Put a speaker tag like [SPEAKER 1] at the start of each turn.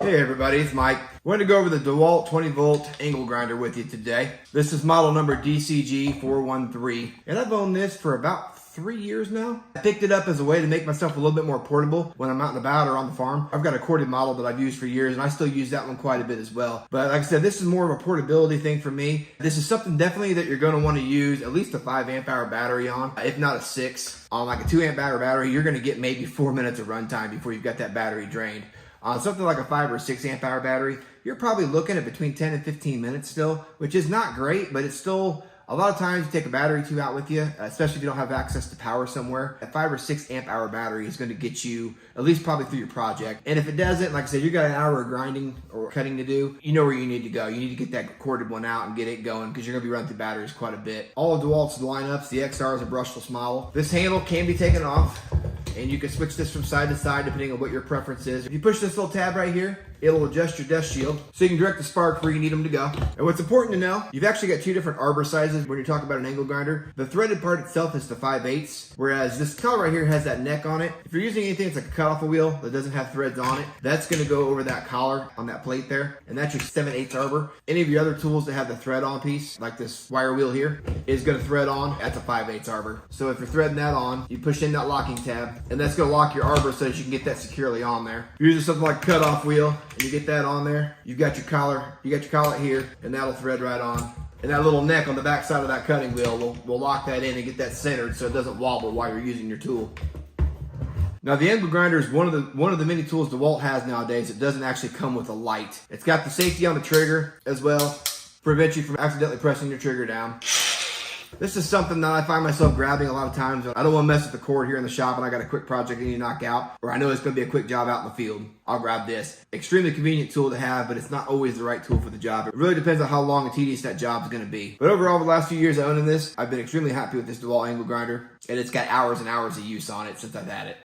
[SPEAKER 1] Hey everybody, it's Mike. We're going to go over the DEWALT 20 volt angle grinder with you today. This is model number DCG413, and I've owned this for about 3 years now. I picked it up as a way to make myself a little bit more portable when I'm out and about or on the farm. I've got a corded model that I've used for years, and I still use that one quite a bit as well. But like I said, this is more of a portability thing for me. This is something definitely that you're going to want to use at least a 5 amp hour battery on, if not a 6. On like a 2 amp hour battery, you're going to get maybe 4 minutes of runtime before you've got that battery drained. On something like a 5 or 6 amp hour battery, you're probably looking at between 10 and 15 minutes still, which is not great, but it's still, a lot of times you take a battery or two out with you, especially if you don't have access to power somewhere. A 5 or 6 amp hour battery is going to get you at least probably through your project. And if it doesn't, like I said, you got an hour of grinding or cutting to do, you know where you need to go. You need to get that corded one out and get it going because you're going to be running through batteries quite a bit. All of DEWALT's lineups, the XR is a brushless model. This handle can be taken off, and you can switch this from side to side depending on what your preference is. If you push this little tab right here, it'll adjust your dust shield so you can direct the spark where you need them to go. And what's important to know, you've actually got 2 different arbor sizes when you're talking about an angle grinder. The threaded part itself is the 5/8, whereas this color right here has that neck on it. If you're using anything that's like a cutoff wheel that doesn't have threads on it, that's gonna go over that collar on that plate there, and that's your 7/8 arbor. Any of your other tools that have the thread on piece, like this wire wheel here, is gonna thread on, that's a 5/8 arbor. So if you're threading that on, you push in that locking tab, and that's gonna lock your arbor so that you can get that securely on there. If you're using something like a cutoff wheel, and you get that on there, you've got your collar, here, and that'll thread right on. And that little neck on the back side of that cutting wheel will lock that in and get that centered so it doesn't wobble while you're using your tool. Now the angle grinder is one of the many tools DEWALT has nowadays. It doesn't actually come with a light. It's got the safety on the trigger as well, prevent you from accidentally pressing your trigger down. This is something that I find myself grabbing a lot of times. I don't want to mess with the cord here in the shop and I got a quick project I need to knock out, or I know it's going to be a quick job out in the field. I'll grab this. Extremely convenient tool to have, but it's not always the right tool for the job. It really depends on how long and tedious that job is going to be. But overall, the last few years of owning this, I've been extremely happy with this DEWALT angle grinder, and it's got hours and hours of use on it since I've had it.